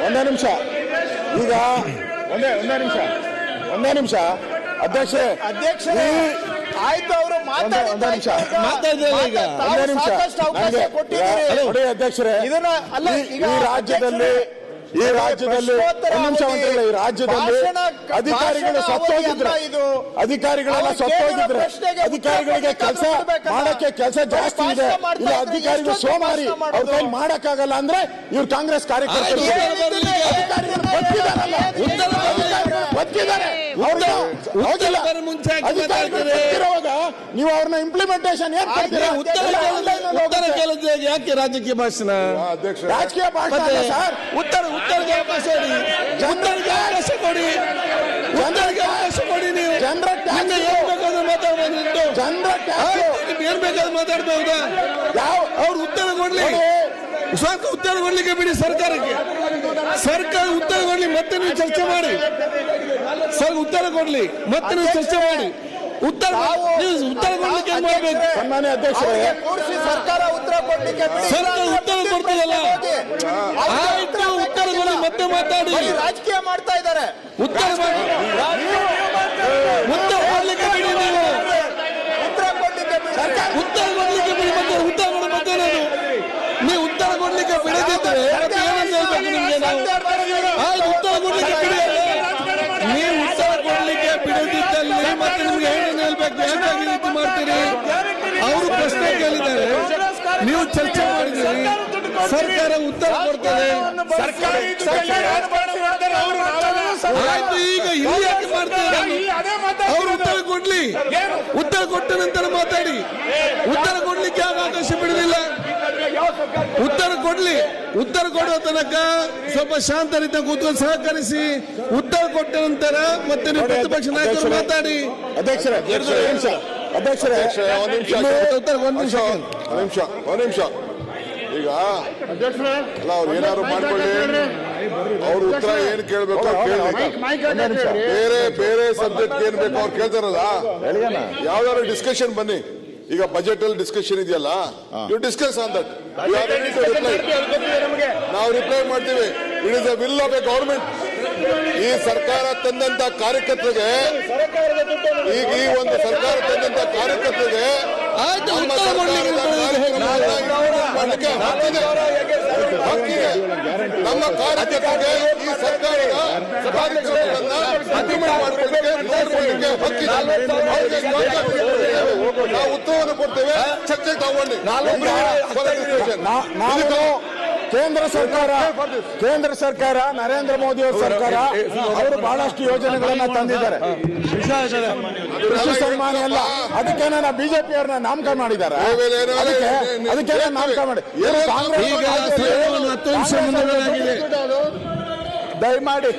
ಒಂದೇ ನಿಮಿಷ ಈಗ ಒಂದೇ ನಿಮಿಷ ಅಧ್ಯಕ್ಷರೇ ಆಯ್ತು, ಅವರು ಒಂದೇ ನಿಮಿಷ ನೋಡಿ ಅಧ್ಯಕ್ಷರೇ, ಈ ರಾಜ್ಯದಲ್ಲಿ ಅಧಿಕಾರಿಗಳು ಸತ್ತೋಗಿದ್ರೆ ಅಧಿಕಾರಿಗಳಿಗೆ ಕೆಲಸ ಜಾಸ್ತಿ ಇದೆ, ಇಲ್ಲ ಅಧಿಕಾರಿಗಳು ಸೋಮಾರಿ, ಅವ್ರ ಕೈಲಿ ಮಾಡಕ್ಕಾಗಲ್ಲ ಅಂದ್ರೆ ಇವ್ರು ಕಾಂಗ್ರೆಸ್ ಕಾರ್ಯಕರ್ತರು ನೀವು ಅವ್ರನ್ನ ಇಂಪ್ಲಿಮೆಂಟೇಷನ್ ಯಾಕೆ ರಾಜಕೀಯ ಭಾಷಣ? ರಾಜಕೀಯ ಭಾಷಣ ಸರ್, ಉತ್ತರಕ್ಕೆ ಅವಕಾಶ ಕೊಡಿ, ನೀವು ಏನ್ ಬೇಕಾದ್ರೂ ಮಾತಾಡ್ಬಹುದಾ? ಅವ್ರು ಉತ್ತರ ಕೊಡ್ಲಿ, ಸ್ವಲ್ಪ ಉತ್ತರ ಕೊಡ್ಲಿಕ್ಕೆ ಬಿಡಿ ಸರ್ಕಾರಕ್ಕೆ. ಸರ್ಕಾರ ಉತ್ತರ ಕೊಡ್ಲಿ, ಮತ್ತೆ ನೀವು ಚರ್ಚೆ ಮಾಡಿ. ಸರ್ ಉತ್ತರ ಕೊಡ್ಲಿ, ಮತ್ತೆ ನೀವು ಚರ್ಚೆ ಮಾಡಿ. ಉತ್ತರ ಕೊಡ್ಲಿಕ್ಕೆ ಏನ್ ಮಾಡ್ಬೇಕು? ಸನ್ಮಾನ್ಯ ಅಧ್ಯಕ್ಷರೇ, ಸರ್ಕಾರ ಉತ್ತರ ಕೊಡ್ಲಿಕ್ಕೆ ಉತ್ತರ ಕೊಡ್ತದಲ್ಲ, ಆಯ್ತು ಉತ್ತರ ಕೊಡಿ, ಮತ್ತೆ ಮಾತಾಡಿ. ರಾಜಕೀಯ ಮಾಡ್ತಾ ಇದ್ದಾರೆ. ಉತ್ತರ ಕೊಡ್ಲಿಕ್ಕೆ ಬಿಡಿ, ನೀವು ಉತ್ತರ ಕೊಡ್ಲಿಕ್ಕೆ ಬಿಡಿ, ಮತ್ತೆ ಉತ್ತರ ಕೊಡ ಮಾತಾಡೋದು. ನೀವು ಉತ್ತರ ಕೊಡ್ಲಿಕ್ಕೆ ಬಿಡದಿದ್ರೆ ಏನಂತ ಹೇಳ್ಬೇಕು ನಿಮ್ಗೆ? ನಾವು ಆಯ್ತು ಉತ್ತರ ಕೊಡ್ಲಿಕ್ಕೆ ಬಿಡಿ, ನೀವು ಉತ್ತರ ಕೊಡ್ಲಿಕ್ಕೆ ಬಿಡದಿದ್ದಲ್ಲಿ ಮತ್ತೆ ನಿಮ್ಗೆ ಏನಂತ ಹೇಳ್ಬೇಕು? ಯಾಕಾಗಿ ರೀತಿ ಮಾಡ್ತೀರಿ? ಅವರು ಪ್ರಶ್ನೆ ಕೇಳಿದ್ದಾರೆ, ನೀವು ಚರ್ಚೆ ಮಾಡಿದ್ದೀರಿ, ಸರ್ಕಾರ ಉತ್ತರ ಕೊಡ್ತದೆ. ಆಯ್ತು, ಈಗ ಇಲ್ಲಿ ಯಾಕೆ ಮಾಡ್ತಾರೆ? ಅವರು ಉತ್ತರ ಕೊಡ್ಲಿ, ಉತ್ತರ ಕೊಟ್ಟ ನಂತರ ಮಾತಾಡಿ. ಉತ್ತರ ಕೊಡ್ಲಿಕ್ಕೆ ಅವಕಾಶ ಬಿಡುದಿಲ್ಲ. ಉತ್ತರ ಕೊಡ್ಲಿ, ಉತ್ತರ ಕೊಡುವ ತನಕ ಸ್ವಲ್ಪ ಶಾಂತರಿತ ಕೂತ್ಕೊಂಡು ಸಹಕರಿಸಿ. ಉತ್ತರ ಕೊಟ್ಟ ನಂತರ ಮತ್ತೆ ನೀವು ಪ್ರತಿಪಕ್ಷ ನಾಯಕರು ಮಾತಾಡಿ. ಅಧ್ಯಕ್ಷರೇ ಒಂದ್ ನಿಮಿಷ ಈಗ ಅಲ್ಲ, ಅವ್ರು ಏನಾದ್ರು ಮಾಡ್ಕೊಳ್ಳಿ, ಅವ್ರ ಉತ್ತರ ಏನ್ ಕೇಳ್ಬೇಕು ಬೇರೆ ಸಬ್ಜೆಕ್ಟ್ ಏನ್ ಬೇಕು ಅವ್ರು ಕೇಳ್ತಾರಲ್ಲ, ಯಾವ್ದಾದ್ರು ಡಿಸ್ಕಷನ್ ಬನ್ನಿ. ಈಗ ಬಜೆಟ್ ಅಲ್ಲಿ ಡಿಸ್ಕಷನ್ ಇದೆಯಲ್ಲ, ಯು ಡಿಸ್ಕಸ್ ಆನ್ ದಟ್. ನಾವು ರಿಪ್ಲೈ ಮಾಡ್ತೀವಿ. It is the will of A government. ಈ ಸರ್ಕಾರ ತಂದಂತ ಕಾರ್ಯಕರ್ತರಿಗೆ, ಈಗ ಈ ಒಂದು ಸರ್ಕಾರ ತಂದಂತ ಕಾರ್ಯಕರ್ತರಿಗೆ ಹಕ್ಕಿದೆ. ನಮ್ಮ ಕಾರ್ಯಕರ್ತರಿಗೆ ಈ ಸರ್ಕಾರದ ಕಾರ್ಯಕ್ರಮಗಳನ್ನ ಇಂಪ್ಲಿಮೆಂಟ್ ಮಾಡ್ಕೊಳ್ಳಿಕ್ಕೆ ಹಕ್ಕಿದೆ. ನಾವು ಉತ್ತರವನ್ನು ಕೊಡ್ತೇವೆ, ಚರ್ಚೆ ತಗೊಂಡು ಕೇಂದ್ರ ಸರ್ಕಾರ ನರೇಂದ್ರ ಮೋದಿ ಅವರ ಸರ್ಕಾರ, ಅವರು ಬಹಳಷ್ಟು ಯೋಜನೆಗಳನ್ನ ತಂದಿದ್ದಾರೆ. ಕೃಷಿ ಸನ್ಮಾನ ಎಲ್ಲ, ಅದಕ್ಕೆ ಬಿಜೆಪಿ ಅವ್ರನ್ನ ನಾಮಕರಣ ಮಾಡಿದ್ದಾರೆ. ಅದಕ್ಕೆ ನಾಮಕರಣ ಮಾಡಿ ದಯಮಾಡಿ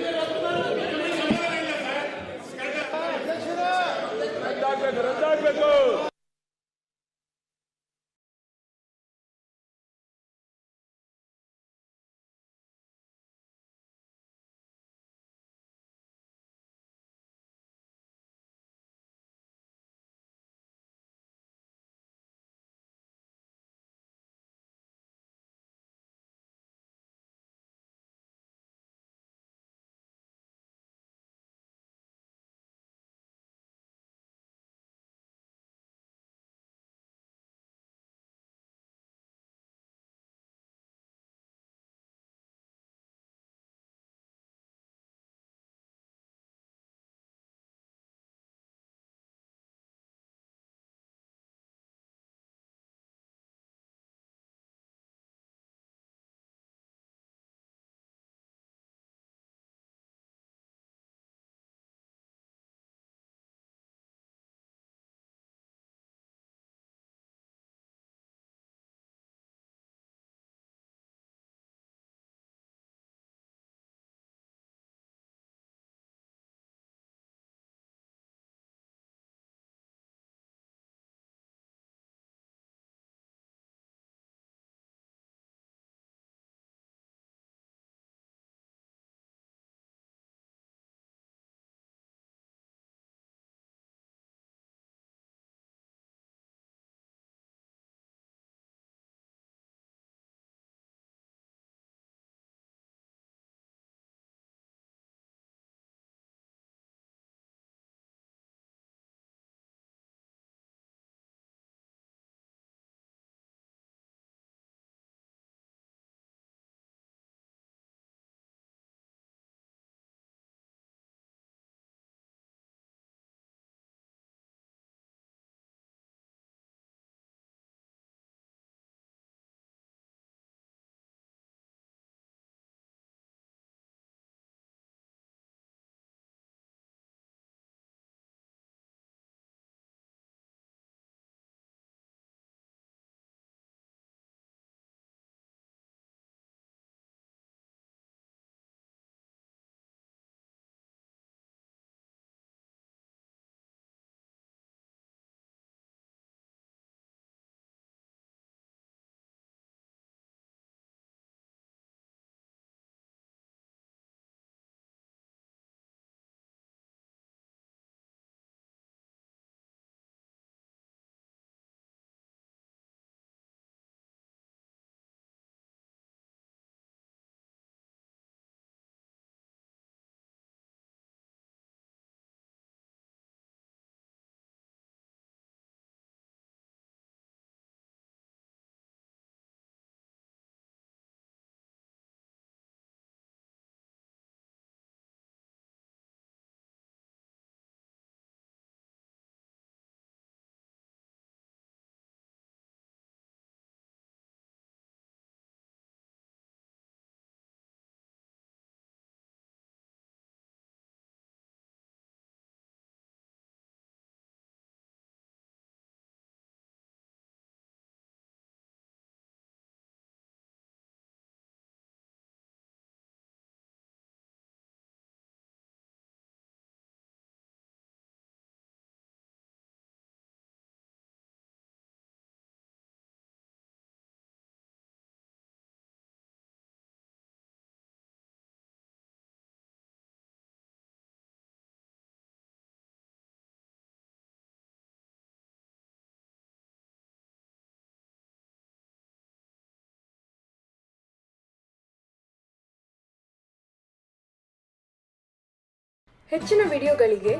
ಹೆಚ್ಚಿನ ವಿಡಿಯೋಗಳಿಗೆ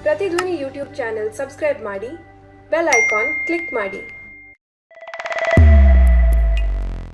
ಪ್ರತಿಧ್ವನಿ ಯೂಟ್ಯೂಬ್ ಚಾನೆಲ್ ಸಬ್ಸ್ಕ್ರೈಬ್ ಮಾಡಿ, ಬೆಲ್ ಐಕಾನ್ ಕ್ಲಿಕ್ ಮಾಡಿ.